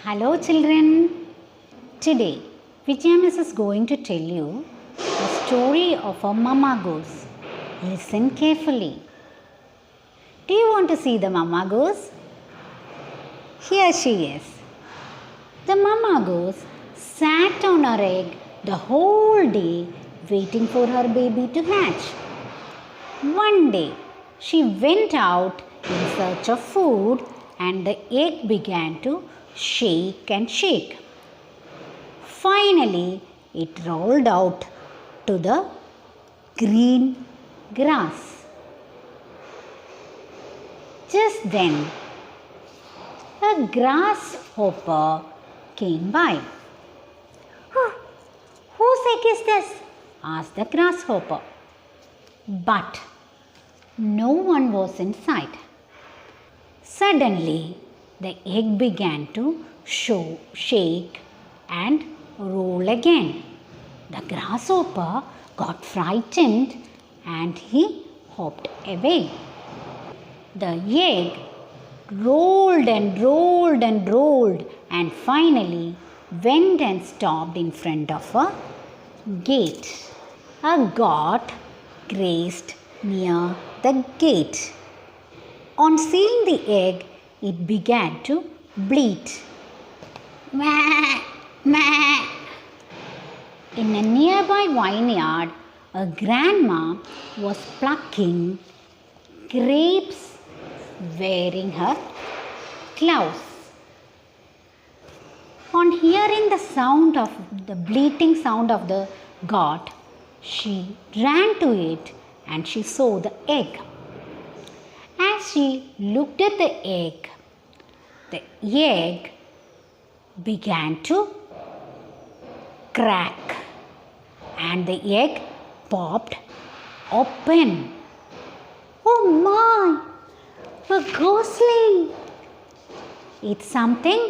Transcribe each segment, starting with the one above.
Hello children. Today Vijaya Miss is going to tell you the story of a mama goose. Listen carefully. Do you want to see the mama goose? Here she is. The mama goose sat on her egg the whole day waiting for her baby to hatch. One day she went out in search of food and the egg began to shake and shake. Finally, it rolled out to the green grass. Just then, a grasshopper came by. "Oh, whose egg is this?" asked the grasshopper. But no one was in sight. Suddenly, the egg began to shake and roll again. The grasshopper got frightened and he hopped away. The egg rolled and rolled and rolled and finally went and stopped in front of a gate. A goat grazed near the gate. On seeing the egg, it began to bleat. "Meh, meh." In a nearby vineyard, a grandma was plucking grapes wearing her gloves. On hearing the bleating sound of the goat, she ran to it and she saw the egg. As she looked at the egg began to crack and the egg popped open. "Oh my, a gosling! It's something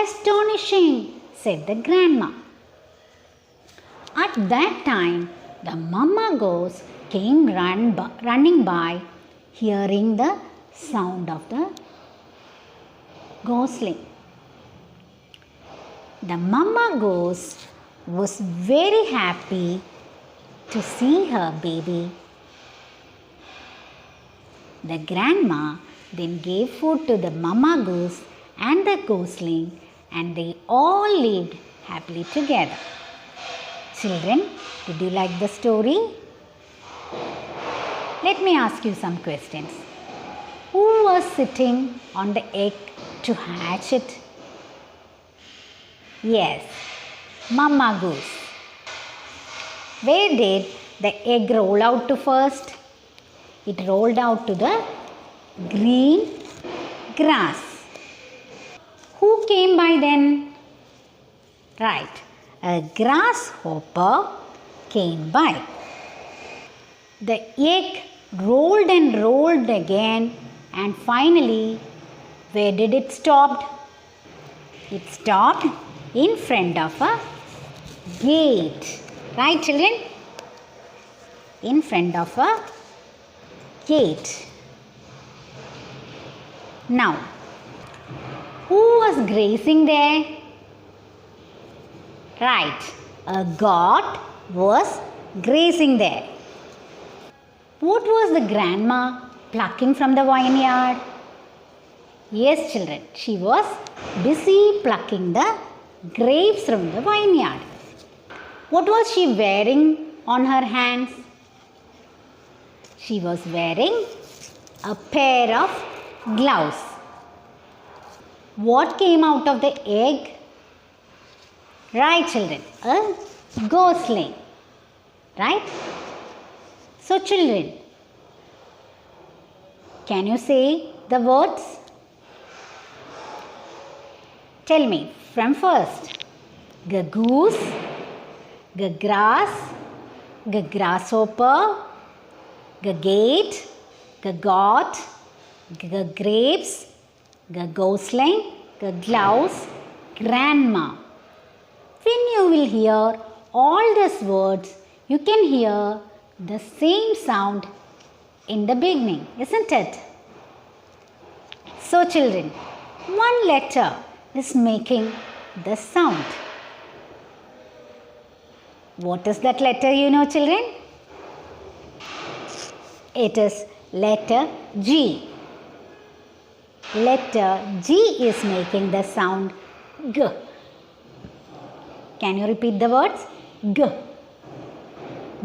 astonishing," said the grandma. At that time, the mama goose came running by, hearing the sound of the gosling. The mama goose was very happy to see her baby. The grandma then gave food to the mama goose and the gosling, and they all lived happily together. Children, did you like the story? Let me ask you some questions. Who was sitting on the egg to hatch it? Yes, mama goose. Where did the egg roll out to first? It rolled out to the green grass. Who came by then? Right, a grasshopper came by. The egg rolled and rolled again, and finally, where did it stop? It stopped in front of a gate. Right, children? In front of a gate. Now, who was grazing there? Right, a goat was grazing there. What was the grandma plucking from the vineyard? Yes, children, she was busy plucking the grapes from the vineyard. What was she wearing on her hands? She was wearing a pair of gloves. What came out of the egg? Right, children, a gosling. Right? So, children, can you say the words? Tell me from first. G goose, g grass, g grasshopper, g gate, g goat, g grapes, g gosling, g gloves, grandma. When you will hear all these words, you can hear the same sound in the beginning, isn't it? So children, one letter is making the sound. What is that letter, you know, children? It is letter G. Letter G is making the sound G. Can you repeat the words? G.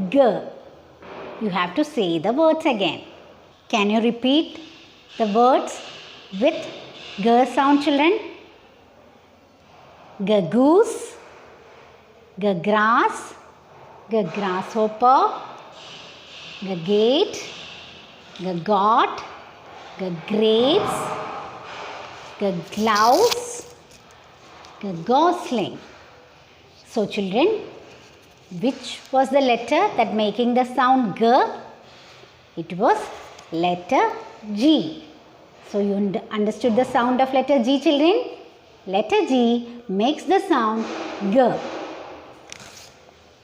G. You have to say the words again. Can you repeat the words with G sound, children? G goose, G grass, G grasshopper, G gate, G got, G grapes, G gloves, G gosling. So children, which was the letter that making the sound G? It was letter G. So you understood the sound of letter G, children? Letter G makes the sound G.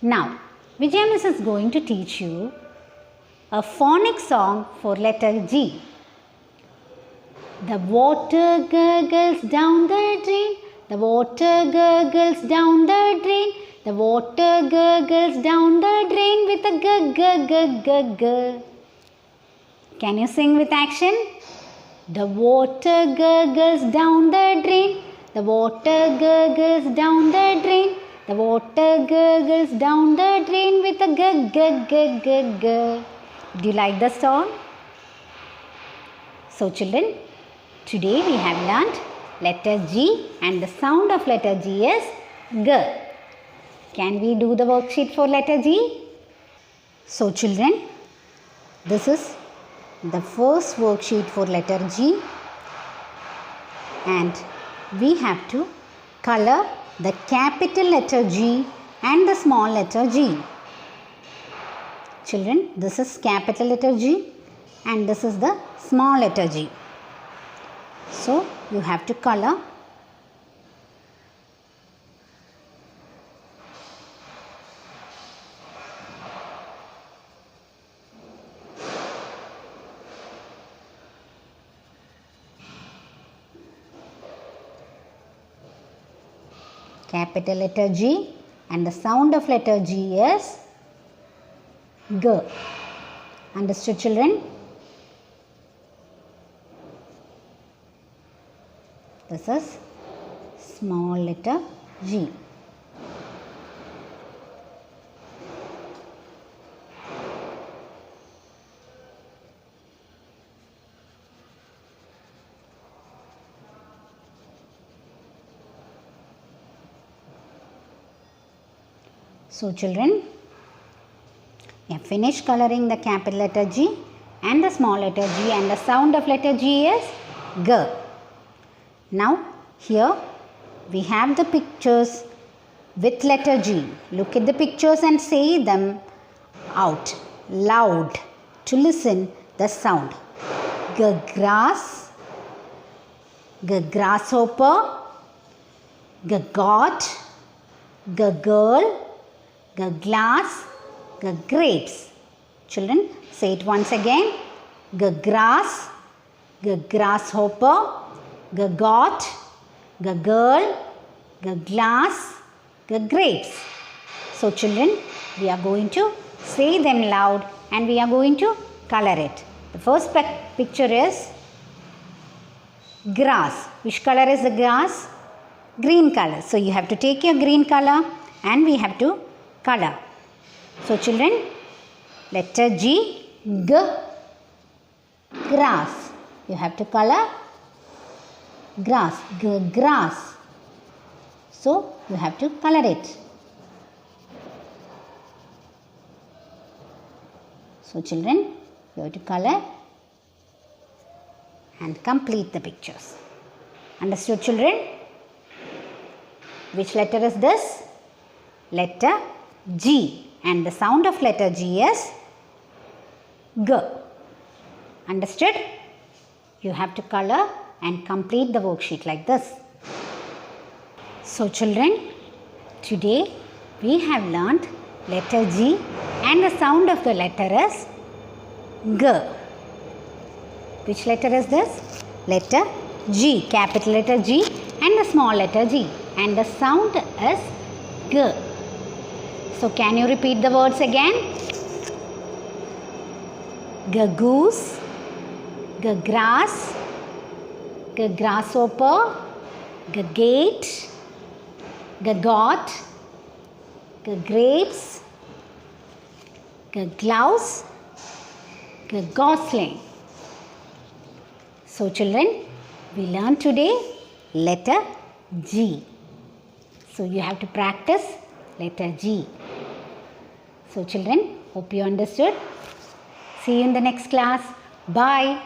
Now, Vijaya Miss is going to teach you a phonic song for letter G. The water gurgles down the drain. The water gurgles down the drain. The water gurgles down the drain with a g g g g g. Can you sing with action? The water gurgles down the drain. The water gurgles down the drain. The water gurgles down the drain with a g g g g g. Do you like the song? So children, today we have learnt letter G and the sound of letter G is G. Can we do the worksheet for letter G? So children, this is the first worksheet for letter G, and we have to color the capital letter G and the small letter G. Children, this is capital letter G and this is the small letter G. So you have to color capital letter G and the sound of letter G is G. Understood, children? This is small letter G. So children, you have finished coloring the capital letter G and the small letter G, and the sound of letter G is G. Now here we have the pictures with letter G. Look at the pictures and say them out loud to listen the sound. G grass, G grasshopper, G got, G girl, G glass, G grapes. Children, say it once again. G grass, G grasshopper, G got, G girl, G glass, G grapes. So children, we are going to say them loud and we are going to color it. The first picture is grass. Which color is the grass? Green color. So you have to take your green color and we have to color. So children, letter G, G, grass. You have to color grass, G, grass. So you have to color it. So children, you have to color and complete the pictures. Understood, children? Which letter is this? Letter G, and the sound of letter G is G. Understood? You have to color and complete the worksheet like this. So children, today we have learnt letter G and the sound of the letter is G. Which letter is this? Letter G, capital letter G, and the small letter G, and the sound is G. So can you repeat the words again? G goose, G grass, G grasshopper, G gate, G got, G grapes, G gloves, G gosling. So children, we learned today letter G. So you have to practice letter G. So children, hope you understood. See you in the next class. Bye.